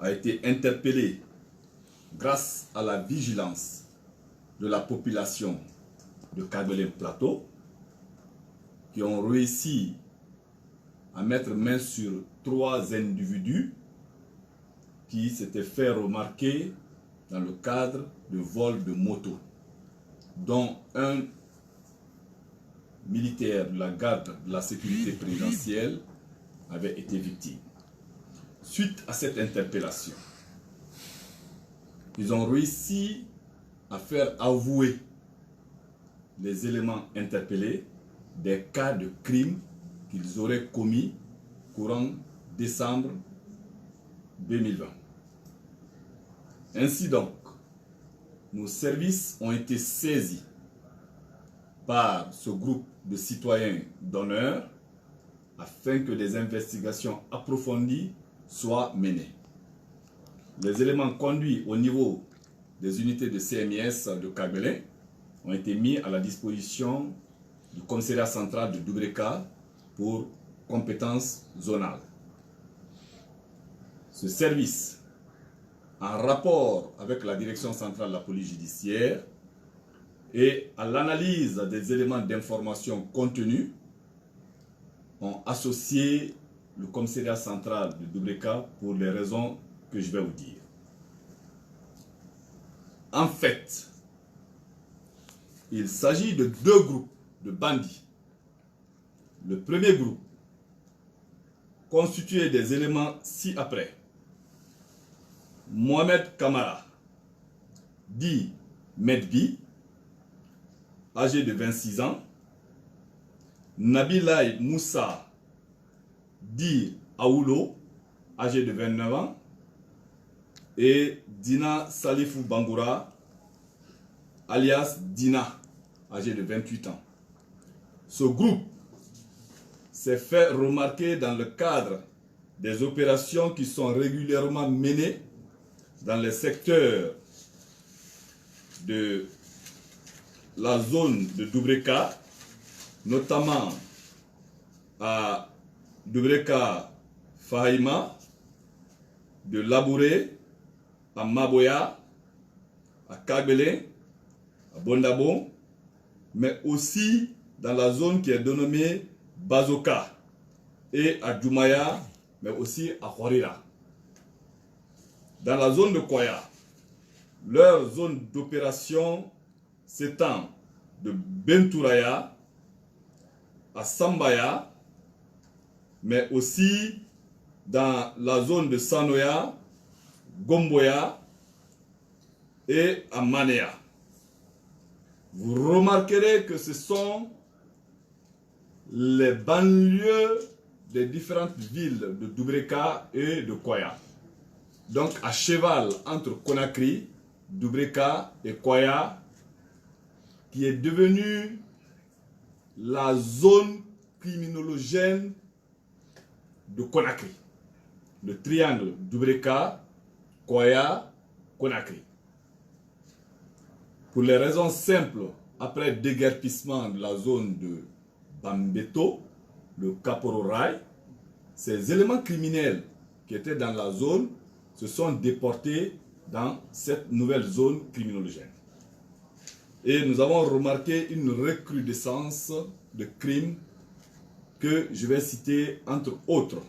a été interpellé grâce à la vigilance de la population de Kagbelen Plateau, qui ont réussi à mettre main sur 3 individus qui s'étaient fait remarquer dans le cadre de vol de moto, dont un militaire de la garde de la sécurité présidentielle avait été victime. Suite à cette interpellation, ils ont réussi à faire avouer les éléments interpellés des cas de crimes qu'ils auraient commis courant décembre 2020. Ainsi donc, nos services ont été saisis par ce groupe de citoyens d'honneur afin que des investigations approfondies soient menées. Les éléments conduits au niveau des unités de CMIS de Kagbelen ont été mis à la disposition du commissariat central de Doubreka pour compétences zonales. Ce service, en rapport avec la direction centrale de la police judiciaire et à l'analyse des éléments d'information contenus, ont associé le commissariat central de Doubreka pour les raisons que je vais vous dire. En fait, il s'agit de 2 groupes de bandits. Le premier groupe, constitué des éléments ci-après: Mohamed Kamara, dit Medbi, âgé de 26 ans, Nabilay Moussa, dit Aoulo, âgé de 29 ans, et Dina Salifou Bangoura, alias Dina, âgé de 28 ans. Ce groupe s'est fait remarquer dans le cadre des opérations qui sont régulièrement menées dans les secteurs de la zone de Doubreka, notamment à Doubreka Fahima, de Labouré, à Maboya, à Kagbelen, à Bondabon, mais aussi dans la zone qui est dénommée Bazoka, et à Djoumaya, mais aussi à Khorira. Dans la zone de Koya, leur zone d'opération s'étend de Bentouraya à Sambaya, mais aussi dans la zone de Sanoya, Gomboya et à Manea. Vous remarquerez que ce sont les banlieues des différentes villes de Doubreka et de Koya. Donc à cheval entre Conakry, Doubreka et Koya, qui est devenue la zone criminologène de Conakry. Le triangle Doubreka, Koya, Conakry. Pour les raisons simples, après déguerpissement de la zone de Bambeto, le Kaporo-Rai, ces éléments criminels qui étaient dans la zone se sont déportés dans cette nouvelle zone criminologène. Et nous avons remarqué une recrudescence de crimes que je vais citer entre autres.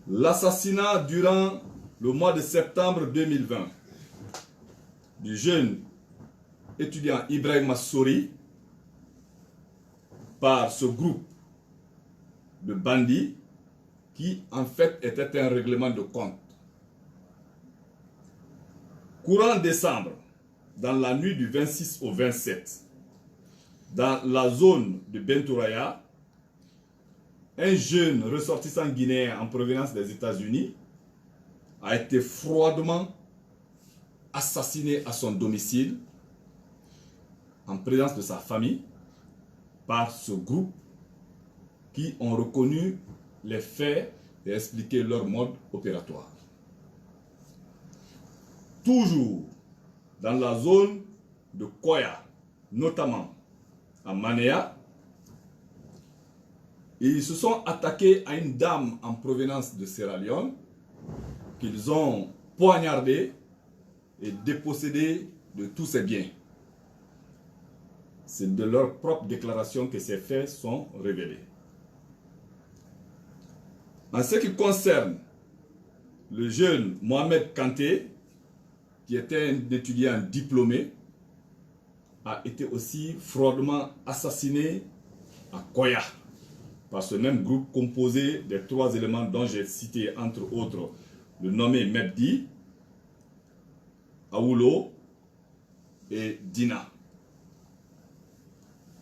L'assassinat durant le mois de septembre 2020 du jeune étudiant Ibrahim Sori par ce groupe de bandits qui en fait était un règlement de compte. Courant décembre, dans la nuit du 26 au 27, dans la zone de Bentouraya, un jeune ressortissant guinéen en provenance des États-Unis a été froidement assassiné à son domicile en présence de sa famille par ce groupe qui ont reconnu les faits et expliqué leur mode opératoire. Toujours dans la zone de Koya, notamment à Manea, Et ils se sont attaqués à une dame en provenance de Sierra Leone qu'ils ont poignardé et dépossédé de tous ses biens. C'est de leur propre déclaration que ces faits sont révélés. En ce qui concerne le jeune Mohamed Kanté, qui était un étudiant diplômé, a été aussi froidement assassiné à Koya par ce même groupe composé des 3 éléments dont j'ai cité entre autres le nommé Mebdi, Aoulo et Dina.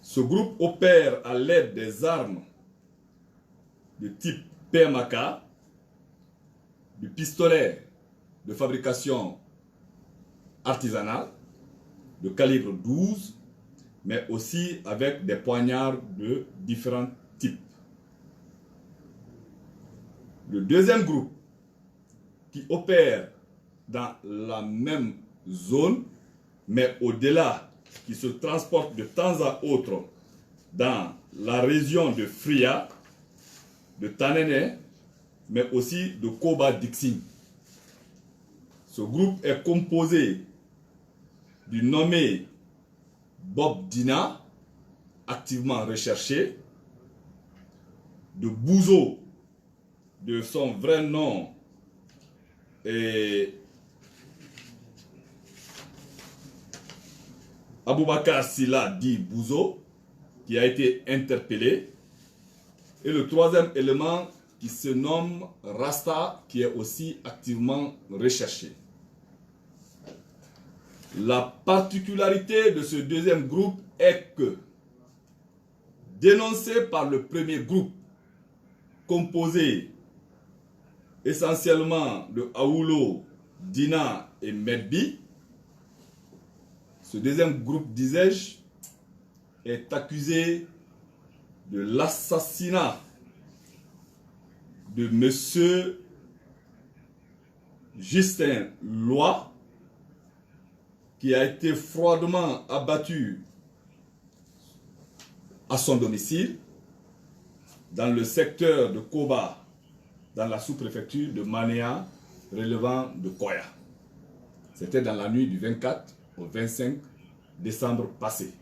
Ce groupe opère à l'aide des armes de type PMAK, du pistolet de fabrication artisanale de calibre 12, mais aussi avec des poignards de différents types. Le deuxième groupe qui opère dans la même zone, mais au-delà, qui se transporte de temps à autre dans la région de Fria, de Tanene, mais aussi de Koba-Dixing. Ce groupe est composé du nommé Bob Dina, activement recherché, de Bouzo, de son vrai nom, et Aboubakar Silla dit Bouzo, qui a été interpellé, et le troisième élément qui se nomme Rasta, qui est aussi activement recherché. La particularité de ce deuxième groupe est que, dénoncé par le premier groupe, composé essentiellement de Aoulo, Dina et Medbi, ce deuxième groupe, disais-je, est accusé de l'assassinat de M. Justin Loi, qui a été froidement abattu à son domicile dans le secteur de Koba, dans la sous-préfecture de Manéa, relevant de Koya. C'était dans la nuit du 24 au 25 décembre passé.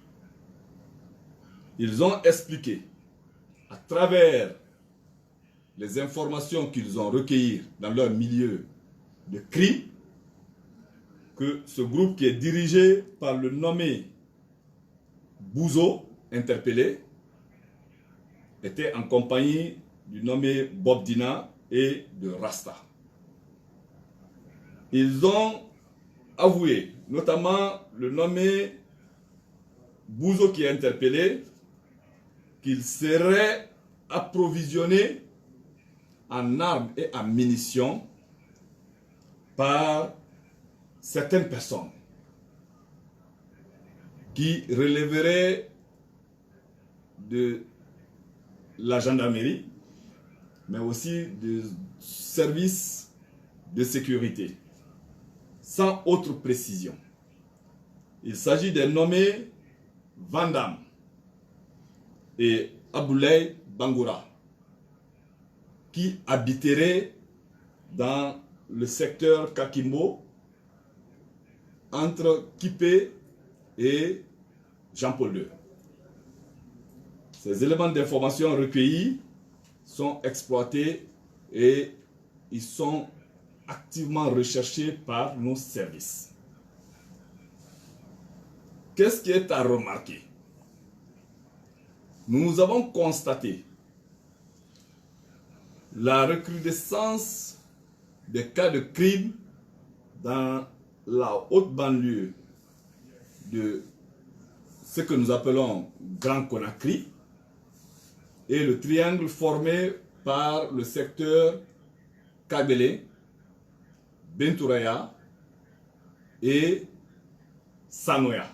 Ils ont expliqué, à travers les informations qu'ils ont recueillies dans leur milieu de crime, que ce groupe qui est dirigé par le nommé Bouzo, interpellé, était en compagnie du nommé Bob Dina et de Rasta. Ils ont avoué, notamment le nommé Bouzo qui est interpellé, qu'il serait approvisionné en armes et en munitions par certaines personnes qui relèveraient de la gendarmerie, mais aussi des services de sécurité, sans autre précision. Il s'agit des nommés Vandam et Aboulay Bangoura, qui habiteraient dans le secteur Kakimbo, entre Kipé et Jean-Paul II. Ces éléments d'information recueillis sont exploités et ils sont activement recherchés par nos services. Qu'est-ce qui est à remarquer? Nous avons constaté la recrudescence des cas de crime dans la haute banlieue de ce que nous appelons Grand Conakry et le triangle formé par le secteur Kabele, Bentouraya et Sanoya.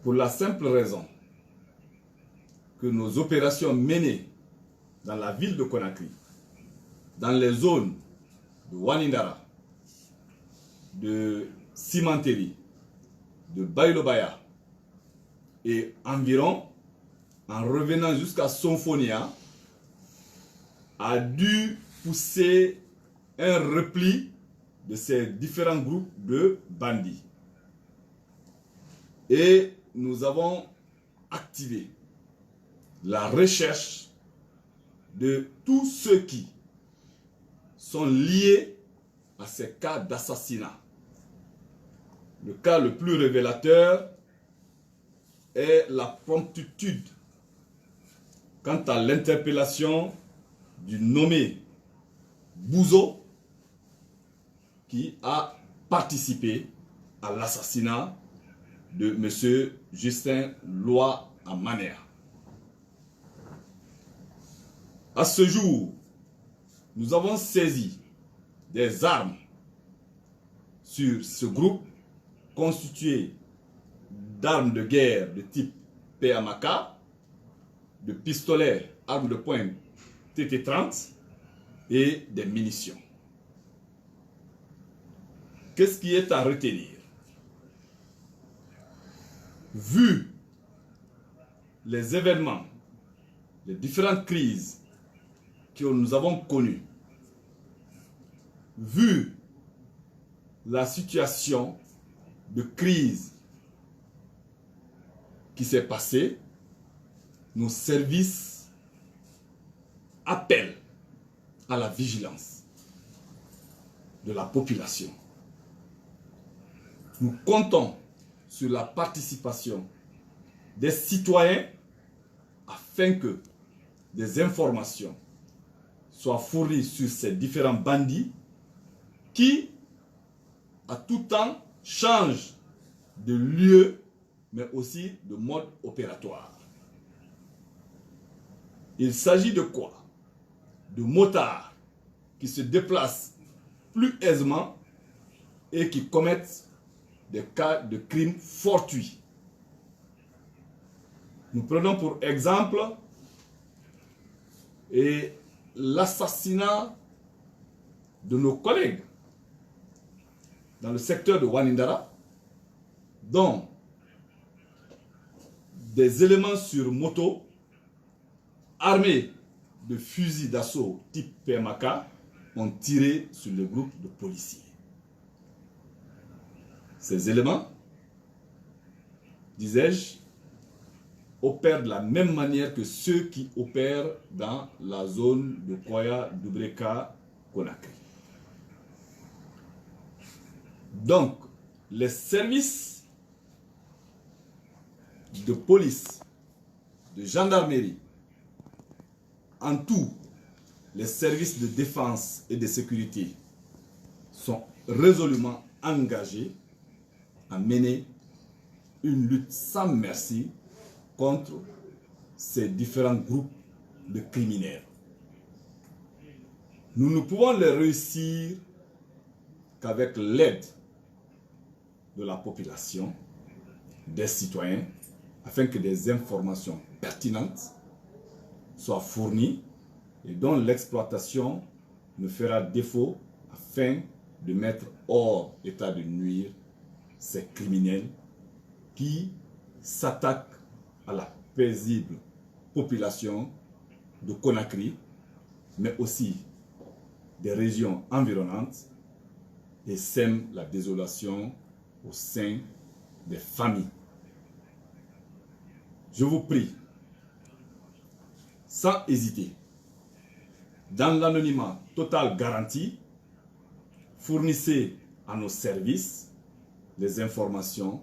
Pour la simple raison que nos opérations menées dans la ville de Conakry, dans les zones de Wanindara, de Simanteri, de Bailobaya et environ, en revenant jusqu'à Sonfonia, a dû pousser un repli de ces différents groupes de bandits. Et nous avons activé la recherche de tous ceux qui sont liés à ces cas d'assassinat. Le cas le plus révélateur est la promptitude quant à l'interpellation du nommé Bouzo qui a participé à l'assassinat de M. Justin Loa à Manéa. À ce jour, nous avons saisi des armes sur ce groupe constitué d'armes de guerre de type PMK, de pistolets, armes de poing TT-30 et des munitions. Qu'est-ce qui est à retenir? Vu les événements, les différentes crises que nous avons connues, vu la situation de crise qui s'est passée, nos services appellent à la vigilance de la population. Nous comptons sur la participation des citoyens afin que des informations soient fournies sur ces différents bandits qui, à tout temps, changent de lieu, mais aussi de mode opératoire. Il s'agit de quoi? De motards qui se déplacent plus aisément et qui commettent des cas de crimes fortuits. Nous prenons pour exemple l'assassinat de nos collègues dans le secteur de Wanindara, dont des éléments sur moto armés de fusils d'assaut type PMK ont tiré sur le groupe de policiers. Ces éléments, disais-je, opèrent de la même manière que ceux qui opèrent dans la zone de Koya, Dubreka, Conakry. Donc, les services de police, de gendarmerie, en tout, les services de défense et de sécurité sont résolument engagés à mener une lutte sans merci contre ces différents groupes de criminels. Nous ne pouvons les réussir qu'avec l'aide de la population, des citoyens, afin que des informations pertinentes soient fournies et dont l'exploitation ne fera défaut afin de mettre hors état de nuire ces criminels qui s'attaquent à la paisible population de Conakry, mais aussi des régions environnantes et sèment la désolation au sein des familles. Je vous prie, sans hésiter, dans l'anonymat total garanti, fournissez à nos services les informations,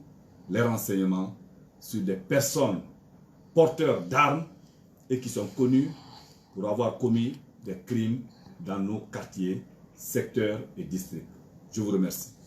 les renseignements sur des personnes porteurs d'armes et qui sont connus pour avoir commis des crimes dans nos quartiers, secteurs et districts. Je vous remercie.